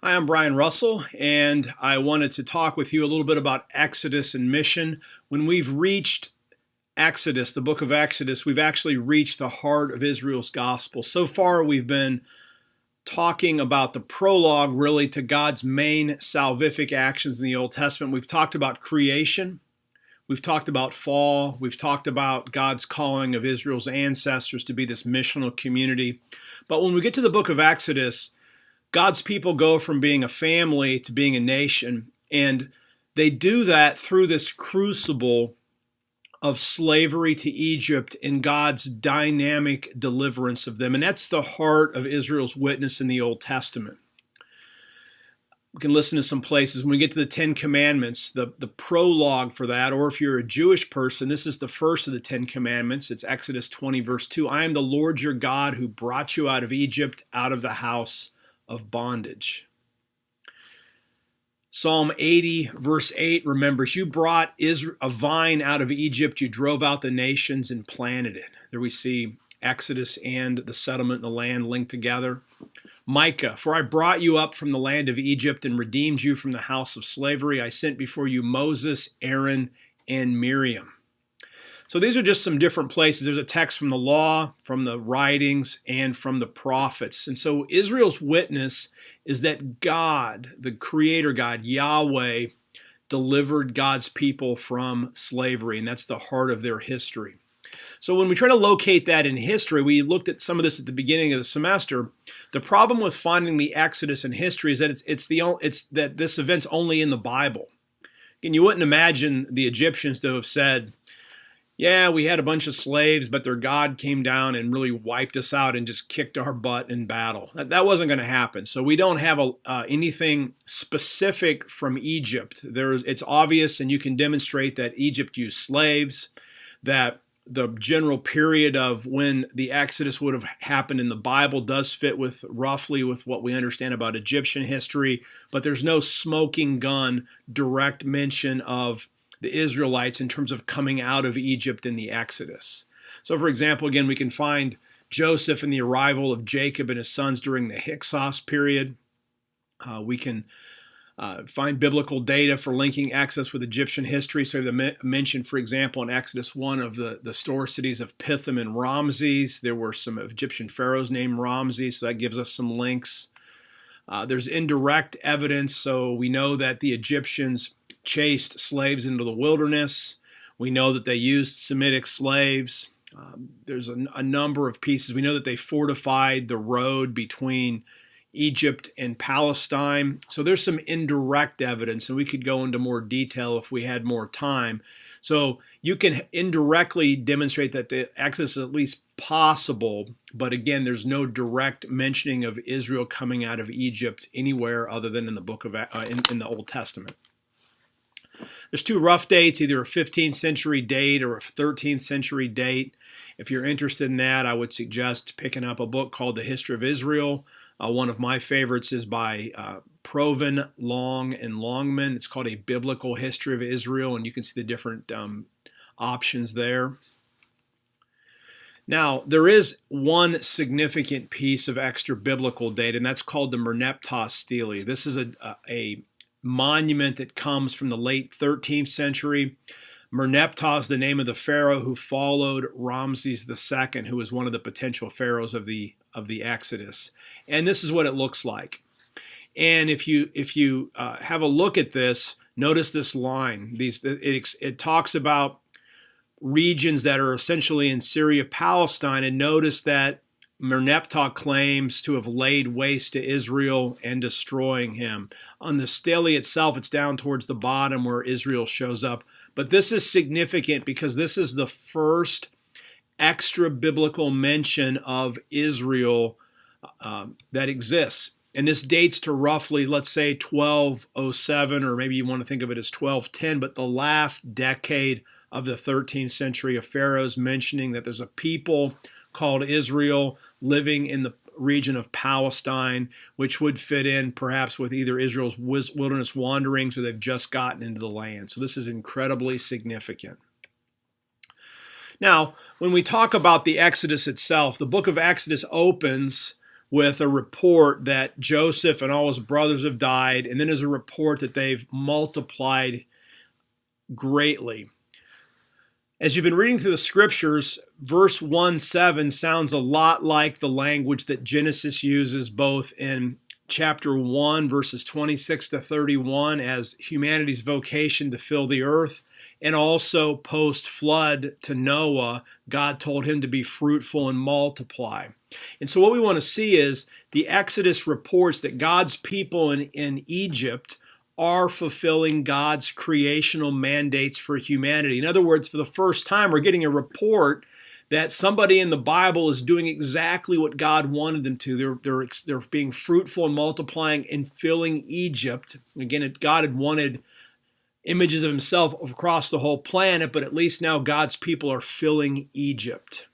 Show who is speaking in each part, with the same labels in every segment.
Speaker 1: Hi, I'm Brian Russell, and I wanted to talk with you a little bit about Exodus and mission. When we've reached Exodus, the book of Exodus, we've actually reached the heart of Israel's gospel. So far, we've been talking about the prologue, really, to God's main salvific actions in the Old Testament. We've talked about creation. We've talked about fall. We've talked about God's calling of Israel's ancestors to be this missional community. But when we get to the book of Exodus, God's people go from being a family to being a nation, and they do that through this crucible of slavery to Egypt and God's dynamic deliverance of them. And that's the heart of Israel's witness in the Old Testament. We can listen to some places. When we get to the Ten Commandments, the prologue for that, or if you're a Jewish person, this is the first of the Ten Commandments. It's Exodus 20, verse 2. I am the Lord your God who brought you out of Egypt, out of the house of bondage. Psalm 80, verse 8 remembers, you brought a vine out of Egypt, you drove out the nations and planted it. There we see Exodus and the settlement in the land linked together. Micah, for I brought you up from the land of Egypt and redeemed you from the house of slavery. I sent before you Moses, Aaron, and Miriam. So these are just some different places. There's a text from the law, from the writings, and from the prophets. And so Israel's witness is that God, the creator God, Yahweh, delivered God's people from slavery, and that's the heart of their history. So when we try to locate that in history, we looked at some of this at the beginning of the semester. The problem with finding the Exodus in history is that it's that this event's only in the Bible. And you wouldn't imagine the Egyptians to have said, yeah, we had a bunch of slaves, but their God came down and really wiped us out and just kicked our butt in battle. That wasn't going to happen. So we don't have anything specific from Egypt. It's obvious, and you can demonstrate that Egypt used slaves, that the general period of when the Exodus would have happened in the Bible does fit roughly with what we understand about Egyptian history, but there's no smoking gun direct mention of the Israelites in terms of coming out of Egypt in the Exodus. So for example, again, we can find Joseph and the arrival of Jacob and his sons during the Hyksos period. We can find biblical data for linking Exodus with Egyptian history. So the mention, for example, in Exodus 1 of the store cities of Pithom and Ramses. There were some Egyptian pharaohs named Ramses, so that gives us some links. There's indirect evidence, so we know that the Egyptians chased slaves into the wilderness. We know that they used Semitic slaves. There's a number of pieces. We know that they fortified the road between Egypt and Palestine. So there's some indirect evidence, and we could go into more detail if we had more time. So you can indirectly demonstrate that the Exodus is at least possible, but again, there's no direct mentioning of Israel coming out of Egypt anywhere other than in the book of in the Old Testament. There's two rough dates, either a 15th century date or a 13th century date. If you're interested in that, I would suggest picking up a book called The History of Israel. One of my favorites is by Provan, Long, and Longman. It's called A Biblical History of Israel, and you can see the different options there. Now, there is one significant piece of extra biblical data, and that's called the Merneptah Stele. This is a monument that comes from the late 13th century. Merneptah is the name of the pharaoh who followed Ramses II, who was one of the potential pharaohs of the Exodus. And this is what it looks like. And if you have a look at this, notice this line. It talks about regions that are essentially in Syria, Palestine, and notice that Merneptah claims to have laid waste to Israel and destroying him. On the stele itself, it's down towards the bottom where Israel shows up. But this is significant because this is the first extra biblical mention of Israel that exists. And this dates to roughly, let's say, 1207, or maybe you want to think of it as 1210, but the last decade of the 13th century of pharaohs, mentioning that there's a people called Israel living in the region of Palestine, which would fit in perhaps with either Israel's wilderness wanderings or they've just gotten into the land. So this is incredibly significant. Now, when we talk about the Exodus itself, the book of Exodus opens with a report that Joseph and all his brothers have died, and then there's a report that they've multiplied greatly. As you've been reading through the scriptures, verse 1:7 sounds a lot like the language that Genesis uses both in chapter 1, verses 26 to 31 as humanity's vocation to fill the earth, and also post-flood to Noah, God told him to be fruitful and multiply. And so what we want to see is the Exodus reports that God's people in Egypt are fulfilling God's creational mandates for humanity. In other words, for the first time, we're getting a report that somebody in the Bible is doing exactly what God wanted them to. They're being fruitful and multiplying and filling Egypt. Again, God had wanted images of himself across the whole planet, but at least now God's people are filling Egypt.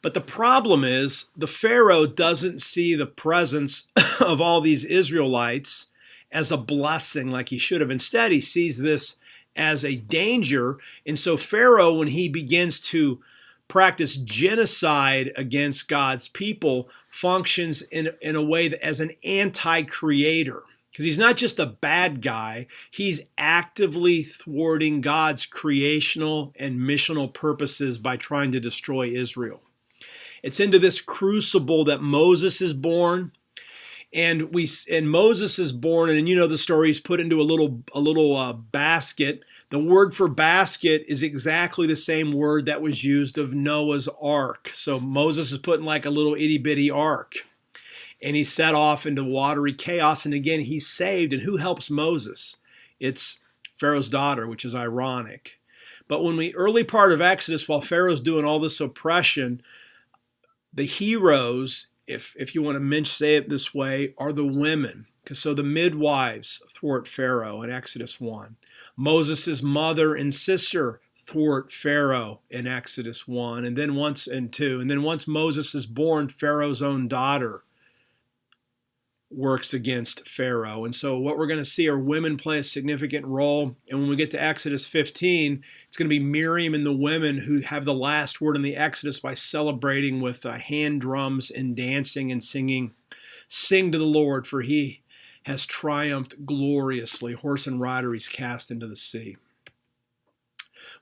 Speaker 1: But the problem is the Pharaoh doesn't see the presence of all these Israelites as a blessing like he should have. Instead, he sees this as a danger. And so Pharaoh, when he begins to practice genocide against God's people, functions in a way that as an anti-creator. Because he's not just a bad guy, he's actively thwarting God's creational and missional purposes by trying to destroy Israel. It's into this crucible that Moses is born. And Moses is born, and you know the story. He's put into a little basket. The word for basket is exactly the same word that was used of Noah's ark. So Moses is put in like a little itty bitty ark, and he's set off into watery chaos. And again, he's saved. And who helps Moses? It's Pharaoh's daughter, which is ironic. But when the early part of Exodus, while Pharaoh's doing all this oppression, the heroes, if you want to say it this way, are the women. So the midwives thwart Pharaoh in Exodus 1. Moses' mother and sister thwart Pharaoh in Exodus 1 and then once 2. And then once Moses is born, Pharaoh's own daughter works against Pharaoh. And so what we're going to see are women play a significant role. And when we get to Exodus 15, it's going to be Miriam and the women who have the last word in the Exodus by celebrating with hand drums and dancing and singing, "Sing to the Lord, for he has triumphed gloriously. Horse and rider he's cast into the sea."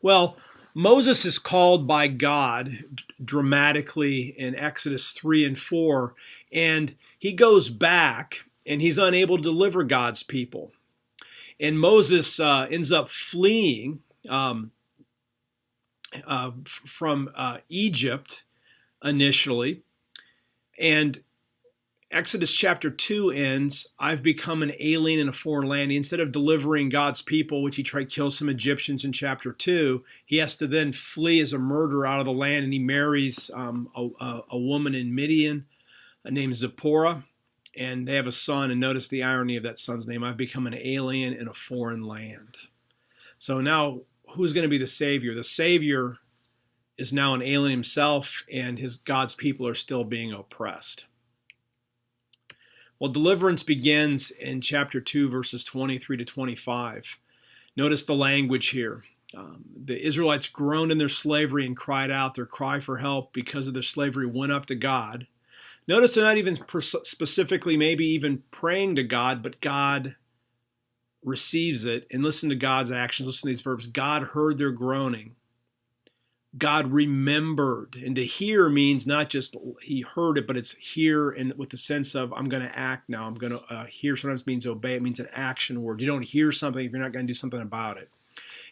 Speaker 1: Well, Moses is called by God dramatically in Exodus 3 and 4, and he goes back and he's unable to deliver God's people. And Moses ends up fleeing from Egypt initially. And Exodus chapter 2 ends, "I've become an alien in a foreign land." Instead of delivering God's people, which he tried to kill some Egyptians in chapter 2, he has to then flee as a murderer out of the land, and he marries a woman in Midian named Zipporah, and they have a son. And notice the irony of that son's name: "I've become an alien in a foreign land." So now, who's going to be the Savior? The Savior is now an alien himself, and God's people are still being oppressed. Well, deliverance begins in chapter 2, verses 23 to 25. Notice the language here. The Israelites groaned in their slavery and cried out. Their cry for help because of their slavery went up to God. Notice they're not even specifically maybe even praying to God, but God receives it. And listen to God's actions. Listen to these verbs. God heard their groaning. God remembered. And to hear means not just he heard it, but it's hear and with the sense of I'm going to act now. I'm going to hear sometimes means obey. It means an action word. You don't hear something if you're not going to do something about it.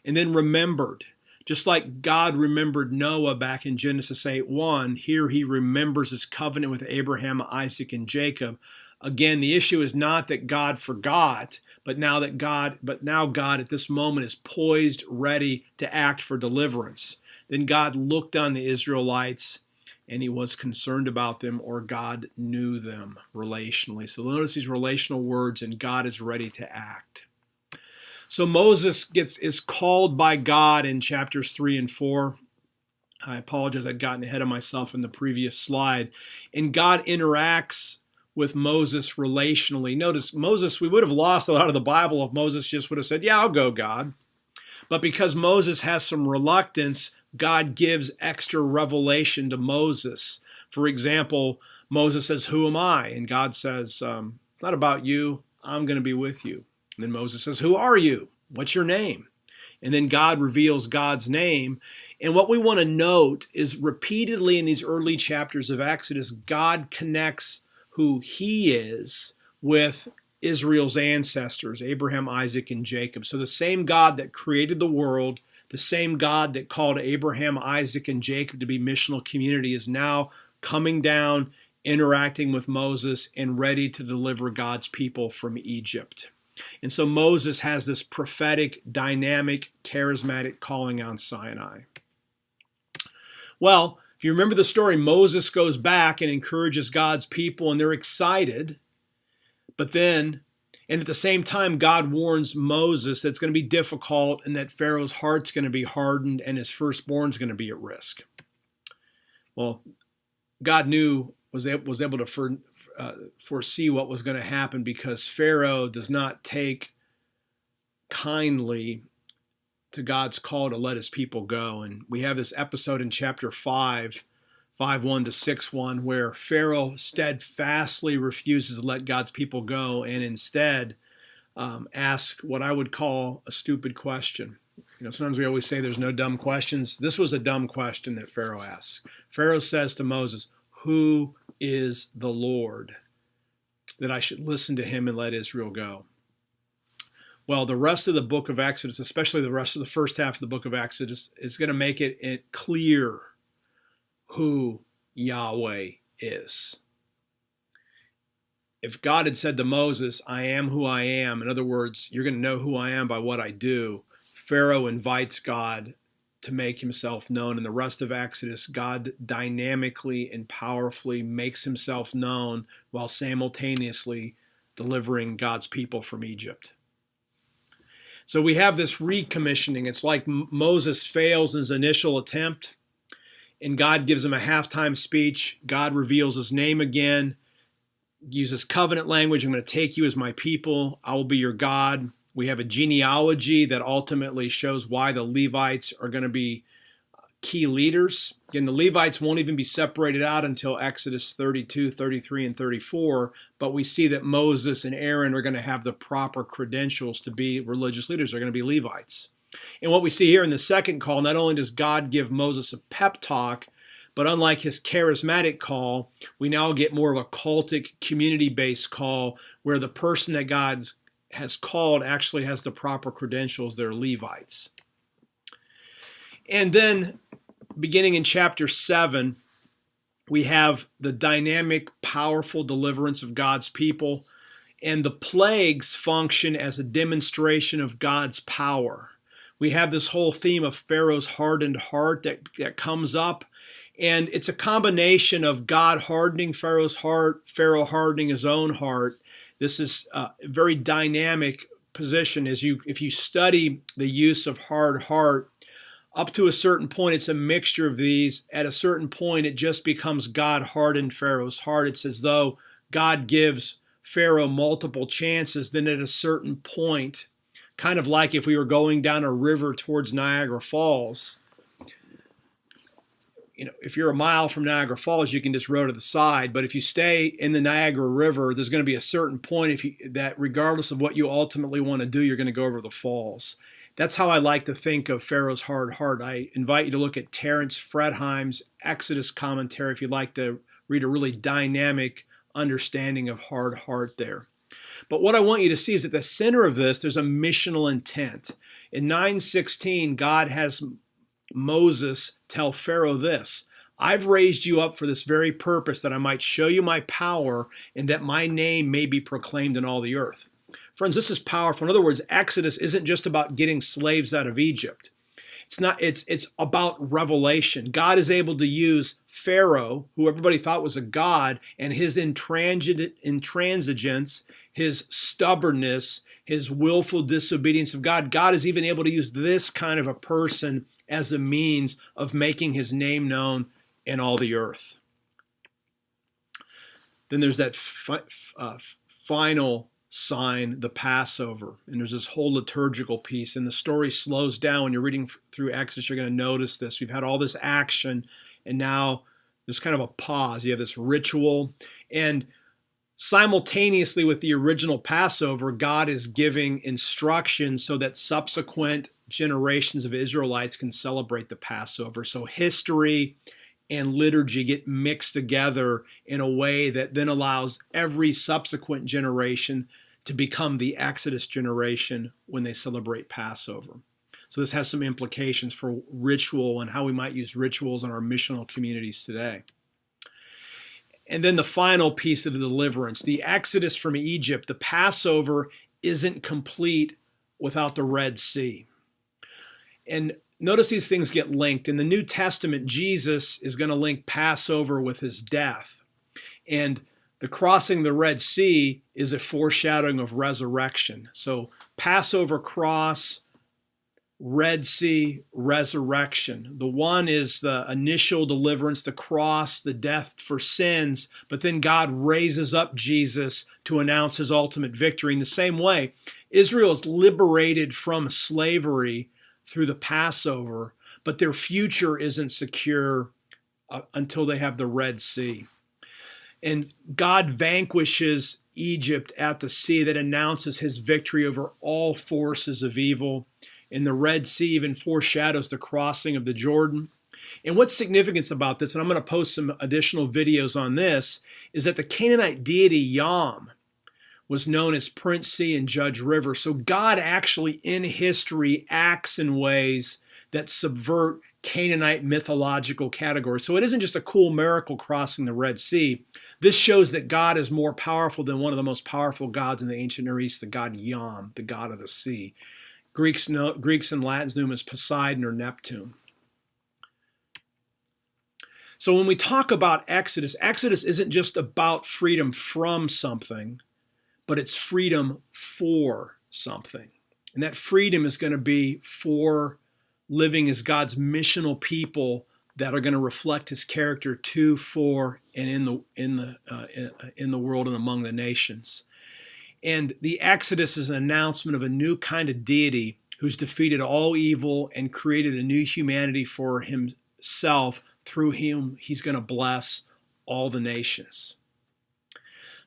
Speaker 1: And then remembered. Just like God remembered Noah back in Genesis 8:1, here he remembers his covenant with Abraham, Isaac, and Jacob. Again, the issue is not that God forgot, but now God at this moment is poised, ready to act for deliverance. Then God looked on the Israelites and he was concerned about them, or God knew them relationally. So notice these relational words, and God is ready to act. So Moses is called by God in chapters 3 and 4. I apologize, I'd gotten ahead of myself in the previous slide. And God interacts with Moses relationally. Notice Moses, we would have lost a lot of the Bible if Moses just would have said, "Yeah, I'll go, God." But because Moses has some reluctance, God gives extra revelation to Moses. For example, Moses says, "Who am I?" And God says, "Not about you. I'm going to be with you." And then Moses says, "Who are you? What's your name?" And then God reveals God's name. And what we want to note is repeatedly in these early chapters of Exodus, God connects who he is with Israel's ancestors, Abraham, Isaac, and Jacob. So the same God that created the world, the same God that called Abraham, Isaac, and Jacob to be missional community is now coming down, interacting with Moses, and ready to deliver God's people from Egypt. And so Moses has this prophetic, dynamic, charismatic calling on Sinai. Well, if you remember the story, Moses goes back and encourages God's people, and they're excited. But then, and at the same time, God warns Moses that it's going to be difficult and that Pharaoh's heart's going to be hardened and his firstborn's going to be at risk. Well, God was able to foresee what was going to happen, because Pharaoh does not take kindly to God's call to let his people go. And we have this episode in chapter 5, 5:1 to 6:1, where Pharaoh steadfastly refuses to let God's people go and instead asks what I would call a stupid question. Sometimes we always say there's no dumb questions. This was a dumb question that Pharaoh asks. Pharaoh says to Moses, "Who is the Lord, that I should listen to him and let Israel go?" Well, the rest of the book of Exodus, especially the rest of the first half of the book of Exodus, is going to make it clear who Yahweh is. If God had said to Moses, "I am who I am," in other words, you're going to know who I am by what I do, Pharaoh invites God to make himself known. In the rest of Exodus, God dynamically and powerfully makes himself known while simultaneously delivering God's people from Egypt. So we have this recommissioning. It's like Moses fails in his initial attempt, and God gives him a halftime speech. God reveals his name again, uses covenant language. "I'm going to take you as my people. I will be your God." We have a genealogy that ultimately shows why the Levites are going to be key leaders. Again, the Levites won't even be separated out until Exodus 32, 33, and 34, but we see that Moses and Aaron are going to have the proper credentials to be religious leaders. They're going to be Levites. And what we see here in the second call, not only does God give Moses a pep talk, but unlike his charismatic call, we now get more of a cultic, community-based call where the person that God has called actually has the proper credentials. They're Levites. And then beginning in chapter 7, we have the dynamic, powerful deliverance of God's people. And the plagues function as a demonstration of God's power. We have this whole theme of Pharaoh's hardened heart that comes up. And it's a combination of God hardening Pharaoh's heart, Pharaoh hardening his own heart. This is a very dynamic position. If you study the use of hard heart, up to a certain point, it's a mixture of these. At a certain point, it just becomes God hardened Pharaoh's heart. It's as though God gives Pharaoh multiple chances. Then at a certain point, kind of like if we were going down a river towards Niagara Falls, if you're a mile from Niagara Falls, you can just row to the side. But if you stay in the Niagara River, there's going to be a certain point that regardless of what you ultimately want to do, you're going to go over the falls. That's how I like to think of Pharaoh's hard heart. I invite you to look at Terence Fretheim's Exodus commentary if you'd like to read a really dynamic understanding of hard heart there. But what I want you to see is at the center of this, there's a missional intent. In 9:16, God has Moses tell Pharaoh this: "I've raised you up for this very purpose, that I might show you my power and that my name may be proclaimed in all the earth." Friends, this is powerful. In other words, Exodus isn't just about getting slaves out of Egypt. It's about revelation. God is able to use Pharaoh, who everybody thought was a god, and his intransigence, his stubbornness, his willful disobedience of God. God is even able to use this kind of a person as a means of making his name known in all the earth. Then there's that final sign, the Passover. And there's this whole liturgical piece. And the story slows down. When you're reading through Exodus, you're going to notice this. We've had all this action, and now There's kind of a pause. You have this ritual, and simultaneously with the original Passover, God is giving instructions so that subsequent generations of Israelites can celebrate the Passover. So history and liturgy get mixed together in a way that then allows every subsequent generation to become the Exodus generation when they celebrate Passover. So this has some implications for ritual and how we might use rituals in our missional communities today. And then the final piece of the deliverance, the Exodus from Egypt. The Passover isn't complete without the Red Sea. And notice these things get linked. In the New Testament, Jesus is going to link Passover with his death. And the crossing the Red Sea is a foreshadowing of resurrection. So Passover cross, Red Sea, resurrection. The one is the initial deliverance, the cross, the death for sins, but then God raises up Jesus to announce his ultimate victory. In the same way, Israel is liberated from slavery through the Passover, but their future isn't secure until they have the Red Sea. And God vanquishes Egypt at the sea. That announces his victory over all forces of evil. And the Red Sea even foreshadows the crossing of the Jordan. And what's significant about this, and I'm going to post some additional videos on this, is that the Canaanite deity Yam was known as Prince Sea and Judge River. So God actually in history acts in ways that subvert Canaanite mythological categories. So it isn't just a cool miracle crossing the Red Sea. This shows that God is more powerful than one of the most powerful gods in the ancient Near East, the god Yam, the god of the sea. Greeks and Latins knew him as Poseidon or Neptune. So when we talk about Exodus, Exodus isn't just about freedom from something, but it's freedom for something. And that freedom is going to be for living as God's missional people that are going to reflect his character to, for, and in the world and among the nations. And the Exodus is an announcement of a new kind of deity who's defeated all evil and created a new humanity for himself, through whom he's going to bless all the nations.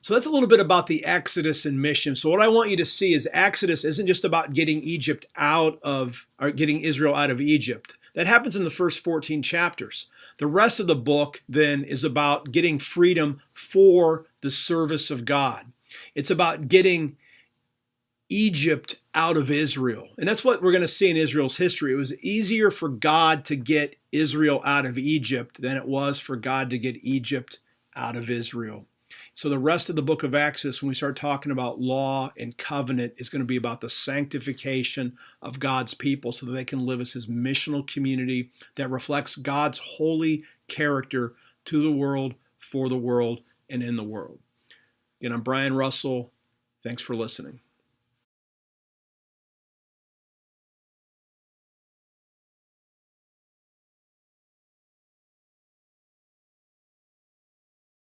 Speaker 1: So that's a little bit about the Exodus and mission. So what I want you to see is Exodus isn't just about getting getting Israel out of Egypt. That happens in the first 14 chapters. The rest of the book then is about getting freedom for the service of God. It's about getting Egypt out of Israel. And that's what we're going to see in Israel's history. It was easier for God to get Israel out of Egypt than it was for God to get Egypt out of Israel. So the rest of the book of Exodus, when we start talking about law and covenant, is going to be about the sanctification of God's people so that they can live as his missional community that reflects God's holy character to the world, for the world, and in the world. Again, I'm Brian Russell. Thanks for listening.